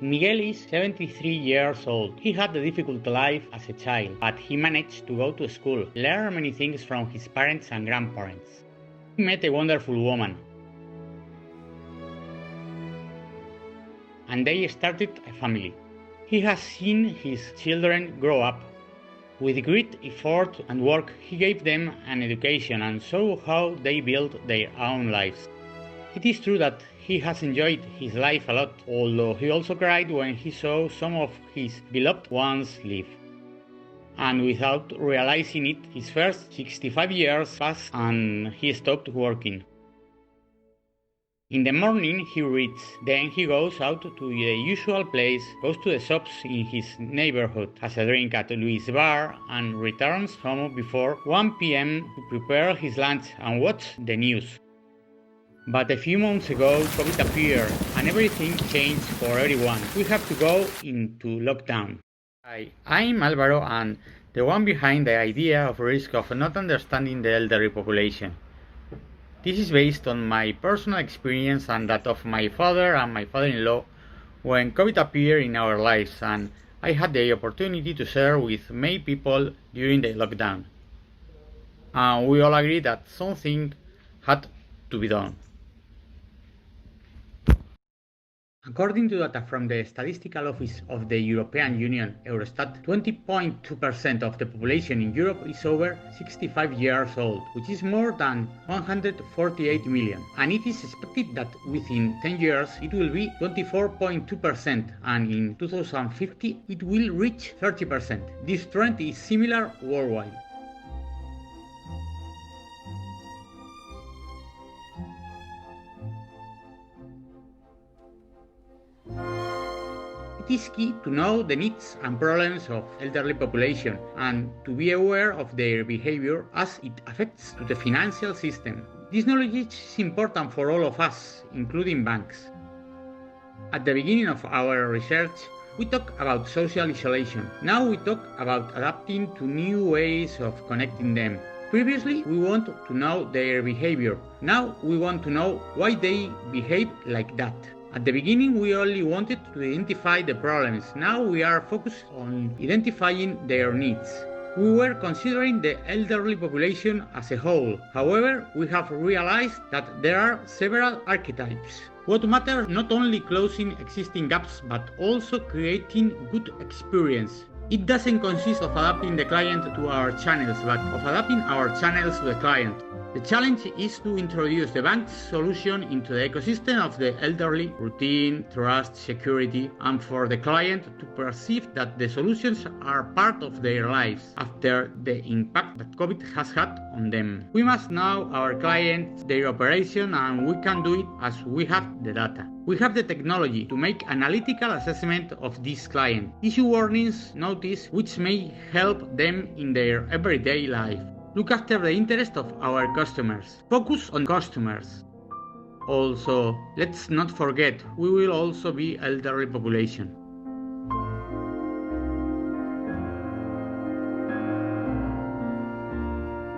Miguel is 73 years old. He had a difficult life as a child, but he managed to go to school, learn many things from his parents and grandparents. He met a wonderful woman, and they started a family. He has seen his children grow up. With great effort and work, he gave them an education and saw how they built their own lives. It is true that he has enjoyed his life a lot, although he also cried when he saw some of his beloved ones leave. And without realizing it, his first 65 years passed and he stopped working. In the morning he reads, then he goes out to the usual place, goes to the shops in his neighborhood, has a drink at Louis' bar, and returns home before 1 p.m. to prepare his lunch and watch the news. But a few months ago, COVID appeared, and everything changed for everyone. We have to go into lockdown. Hi, I'm Álvaro, and the one behind the idea of risk of not understanding the elderly population. This is based on my personal experience and that of my father and my father-in-law when COVID appeared in our lives, and I had the opportunity to share with many people during the lockdown. And we all agreed that something had to be done. According to data from the Statistical Office of the European Union, Eurostat, 20.2% of the population in Europe is over 65 years old, which is more than 148 million. And it is expected that within 10 years it will be 24.2%, and in 2050 it will reach 30%. This trend is similar worldwide. It is key to know the needs and problems of elderly population and to be aware of their behavior as it affects to the financial system. This knowledge is important for all of us, including banks. At the beginning of our research, we talked about social isolation. Now we talk about adapting to new ways of connecting them. Previously, we want to know their behavior. Now we want to know why they behave like that. At the beginning, we only wanted to identify the problems. Now we are focused on identifying their needs. We were considering the elderly population as a whole. However, we have realized that there are several archetypes. What matters not only closing existing gaps, but also creating good experience. It doesn't consist of adapting the client to our channels, but of adapting our channels to the client. The challenge is to introduce the bank's solution into the ecosystem of the elderly, routine, trust, security, and for the client to perceive that the solutions are part of their lives after the impact that COVID has had on them. We must know our clients, their operation, and we can do it as we have the data. We have the technology to make analytical assessment of this client, issue warnings, notice which may help them in their everyday life. Look after the interest of our customers. Focus on customers. Also, let's not forget, we will also be elderly population.